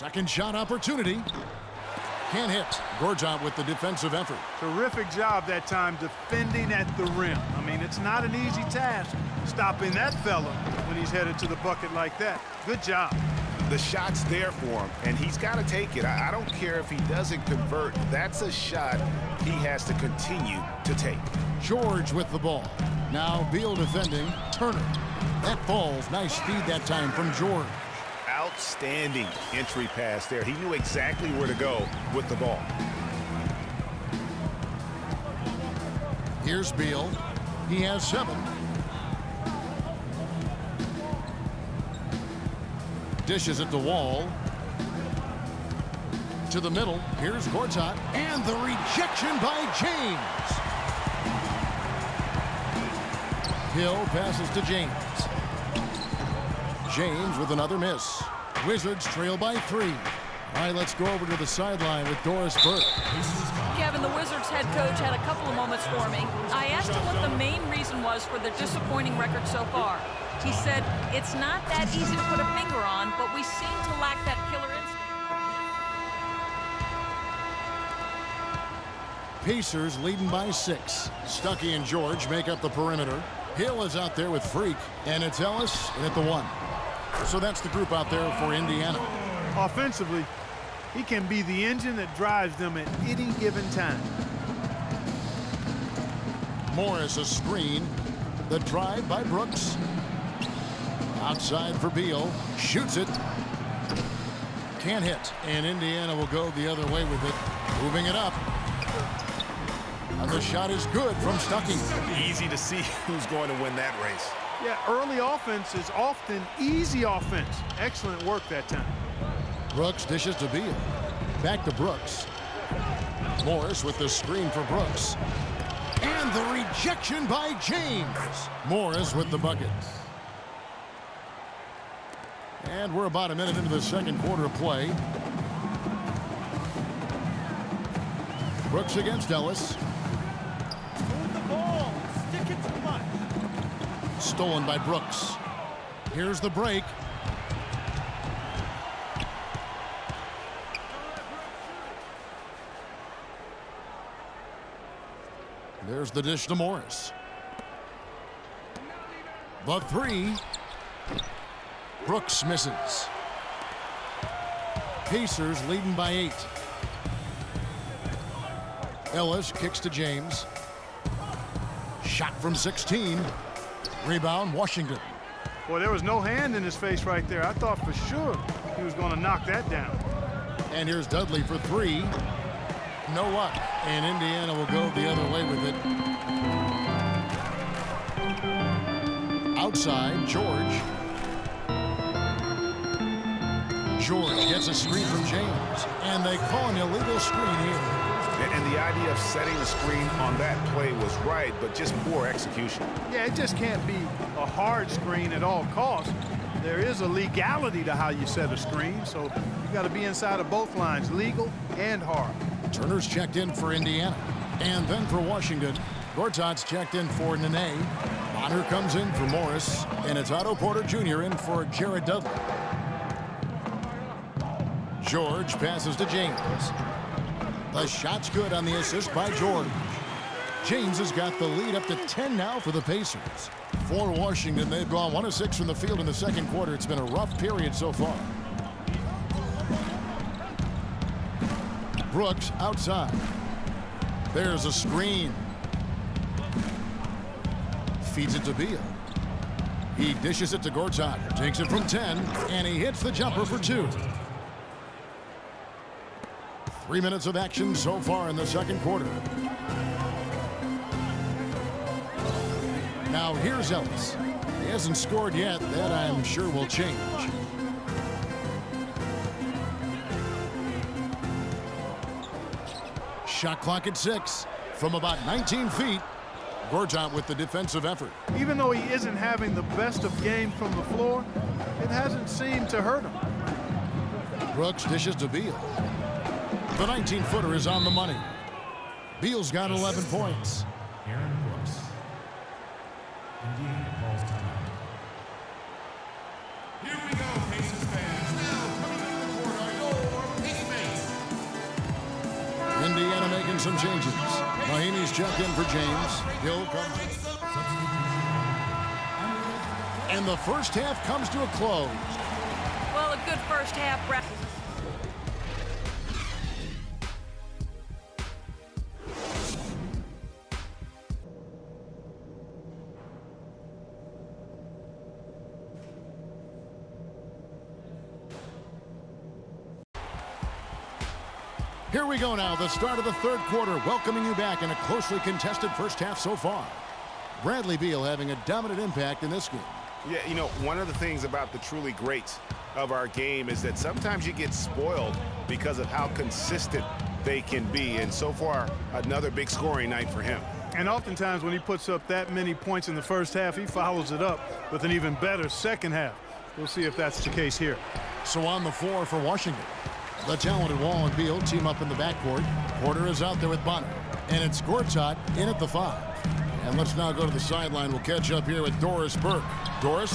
Second shot opportunity. Can't hit. Gortat with the defensive effort. Terrific job that time defending at the rim. I mean, it's not an easy task stopping that fella when he's headed to the bucket like that. Good job. The shot's there for him, and he's got to take it. I don't care if he doesn't convert. That's a shot he has to continue to take. George with the ball. Now Beal defending. Turner. That falls. Nice feed that time from George. Outstanding entry pass there. He knew exactly where to go with the ball. Here's Beal. He has 7. Dishes at the wall. To the middle. Here's Gortat. And the rejection by James. Hill passes to James. James with another miss. Wizards trail by 3. All right, let's go over to the sideline with Doris Burke. Kevin, the Wizards head coach had a couple of moments for me. I asked him what the main reason was for their disappointing record so far. He said, it's not that easy to put a finger on, but we seem to lack that killer instinct. Pacers leading by 6. Stuckey and George make up the perimeter. Hill is out there with Freak, and it's Ellis and at the 1. So that's the group out there for Indiana. Offensively, he can be the engine that drives them at any given time. Morris a screen. The drive by Brooks. Outside for Beal. Shoots it. Can't hit. And Indiana will go the other way with it. Moving it up. And the shot is good from Stuckey. Easy to see who's going to win that race. Yeah, early offense is often easy offense. Excellent work that time. Brooks dishes to Beal. Back to Brooks. Morris with the screen for Brooks. And the rejection by James. Morris with the bucket. And we're about a minute into the second quarter of play. Brooks against Ellis. Move the ball. Stick it to the line. Stolen by Brooks. Here's the break. There's the dish to Morris. The 3. Brooks misses. Pacers leading by 8. Ellis kicks to James. Shot from 16. Rebound, Washington. Boy, there was no hand in his face right there. I thought for sure he was going to knock that down. And here's Dudley for 3. No luck. And Indiana will go the other way with it. Outside, George. George gets a screen from James. And they call an illegal screen here. And the idea of setting a screen on that play was right, but just poor execution. Yeah, it just can't be a hard screen at all costs. There is a legality to how you set a screen, so you got to be inside of both lines, legal and hard. Turner's checked in for Indiana. And then for Washington, Gortat's checked in for Nene. Bonner comes in for Morris. And it's Otto Porter Jr. in for Jared Dudley. George passes to James. The shot's good on the assist by George. James has got the lead up to 10 now for the Pacers. For Washington, they've gone 1 of 6 from the field in the second quarter. It's been a rough period so far. Brooks outside. There's a screen. Feeds it to Beal. He dishes it to Gortat. Takes it from 10, and he hits the jumper for 2. 3 minutes of action so far in the second quarter. Now here's Ellis. He hasn't scored yet. That I'm sure will change. Shot clock at 6 from about 19 feet. Gortat with the defensive effort. Even though he isn't having the best of game from the floor, it hasn't seemed to hurt him. Brooks dishes to Beal. The 19-footer is on the money. Beal's got 11 points. Aaron Brooks. Indiana calls timeout. Here we go, Pacers fans. Now coming to the court are your making some changes. Mahaney's checked in for James. Hill comes. And the first half comes to a close. Well, a good first half. Here we go now, the start of the third quarter, welcoming you back in a closely contested first half so far. Bradley Beal having a dominant impact in this game. Yeah, you know, one of the things about the truly greats of our game is that sometimes you get spoiled because of how consistent they can be. And so far, another big scoring night for him. And oftentimes when he puts up that many points in the first half, he follows it up with an even better second half. We'll see if that's the case here. So on the floor for Washington, the talented Wall and Beal team up in the backcourt. Porter is out there with Bonner. And it's Gortat in at the 5. And let's now go to the sideline. We'll catch up here with Doris Burke. Doris?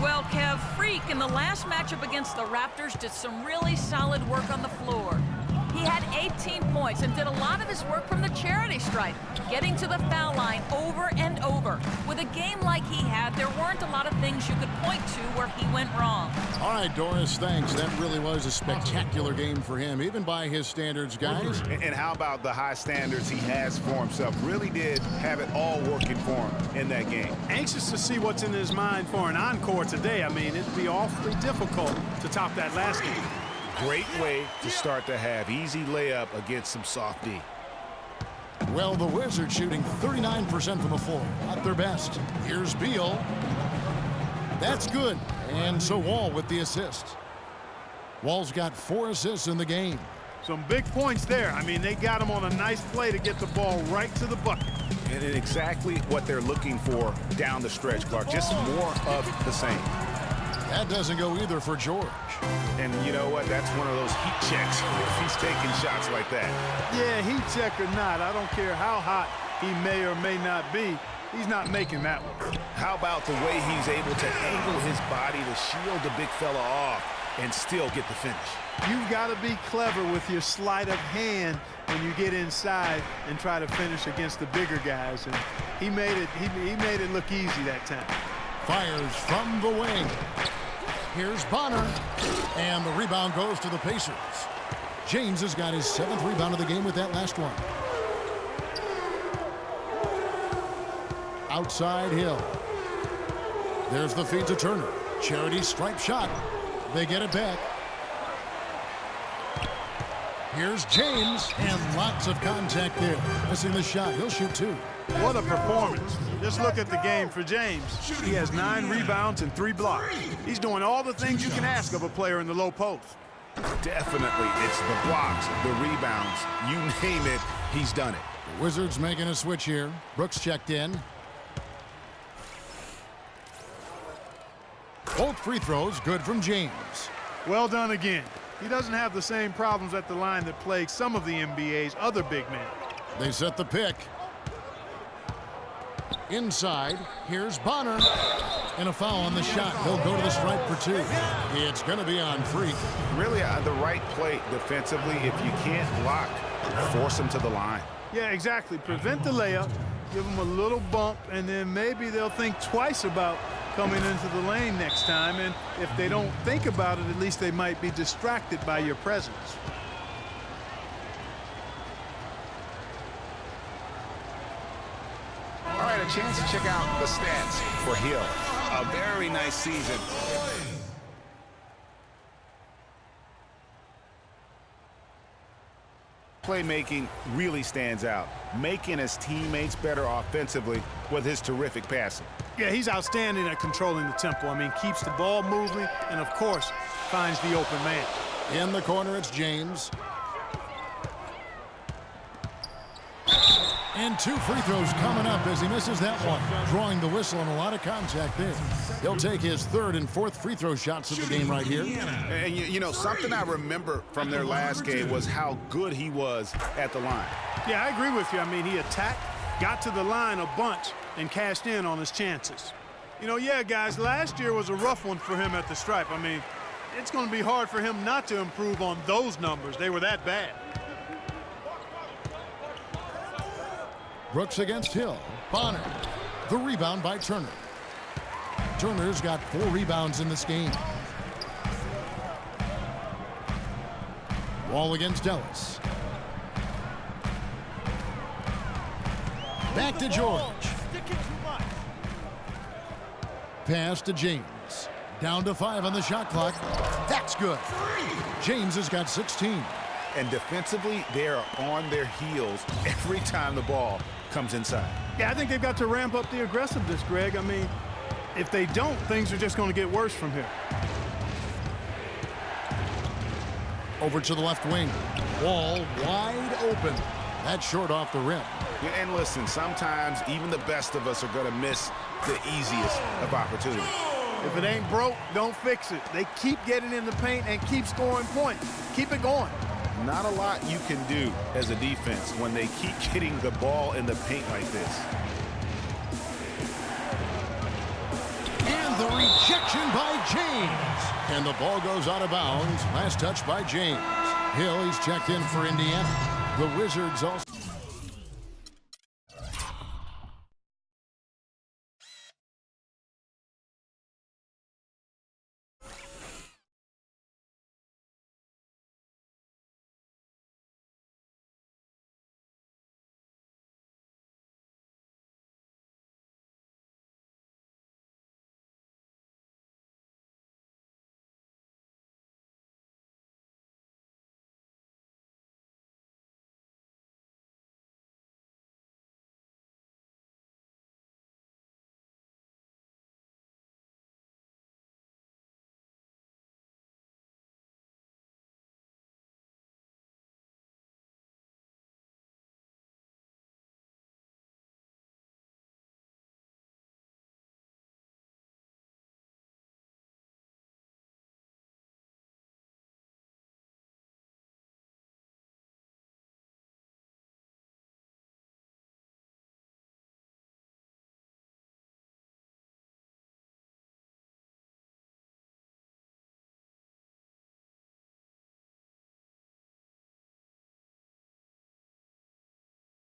Well, Kev, Freak in the last matchup against the Raptors did some really solid work on the floor. He had 18 points and did a lot of his work from the charity stripe, getting to the foul line over and over. With a game like he had, there weren't a lot of things you could point to where he went wrong. All right, Doris, thanks. That really was a spectacular game for him, even by his standards, guys. And how about the high standards he has for himself? Really did have it all working for him in that game. Anxious to see what's in his mind for an encore today. I mean, it'd be awfully difficult to top that last game. Great way to start the half. Easy layup against some soft D. Well, the Wizards shooting 39% from the floor. Not their best. Here's Beal. That's good. And so Wall with the assist. Wall's got 4 assists in the game. Some big points there. I mean, they got him on a nice play to get the ball right to the bucket. And exactly what they're looking for down the stretch, Clark. Just more of the same. That doesn't go either for George. And you know what? That's one of those heat checks if he's taking shots like that. Yeah, heat check or not, I don't care how hot he may or may not be, he's not making that one. How about the way he's able to angle his body to shield the big fella off and still get the finish? You've got to be clever with your sleight of hand when you get inside and try to finish against the bigger guys. And he made it look easy that time. Fires from the wing. Here's Bonner. And the rebound goes to the Pacers. James has got his 7th rebound of the game with that last one. Outside Hill. There's the feed to Turner. Charity stripe shot. They get it back. Here's James, and lots of contact there. Missing the shot. He'll shoot 2. What a performance. Just look at the game for James. He has 9 rebounds and 3 blocks. He's doing all the things you can ask of a player in the low post. Definitely. It's the blocks, the rebounds. You name it, he's done it. The Wizards making a switch here. Brooks checked in. Both free throws good from James. Well done again. He doesn't have the same problems at the line that plague some of the NBA's other big men. They set the pick. Inside, here's Bonner. And a foul on the shot. He'll go to the stripe for 2. It's going to be on Freak. Really the right play defensively. If you can't block, force him to the line. Yeah, exactly. Prevent the layup, give them a little bump, and then maybe they'll think twice about coming into the lane next time. And if they don't think about it, at least they might be distracted by your presence. All right, a chance to check out the stats for Hill. A very nice season. Playmaking really stands out, making his teammates better offensively with his terrific passing. Yeah, he's outstanding at controlling the tempo. I mean, keeps the ball moving and, of course, finds the open man. In the corner, it's James. And 2 free throws coming up as he misses that one. Drawing the whistle and a lot of contact there. He'll take his 3rd and 4th free throw shots of the game right here. And you know, something I remember from their last game was how good he was at the line. Yeah, I agree with you. I mean, he attacked, got to the line a bunch, and cashed in on his chances. You know, yeah, guys, last year was a rough one for him at the stripe. I mean, it's going to be hard for him not to improve on those numbers. They were that bad. Brooks against Hill. Bonner. The rebound by Turner. Turner's got 4 rebounds in this game. Wall against Ellis. Back to George. Pass to James. Down to 5 on the shot clock. That's good. James has got 16. And defensively, they are on their heels every time the ball comes inside. Yeah, I think they've got to ramp up the aggressiveness, Greg. I mean, if they don't, things are just going to get worse from here. Over to the left wing. Wall wide open. That's short off the rim. Yeah, and listen, sometimes even the best of us are going to miss the easiest of opportunities. If it ain't broke, don't fix it. They keep getting in the paint and keep scoring points. Keep it going. Not a lot you can do as a defense when they keep getting the ball in the paint like this. And the rejection by James. And the ball goes out of bounds. Last touch by James. Hill, he's checked in for Indiana. The Wizards also...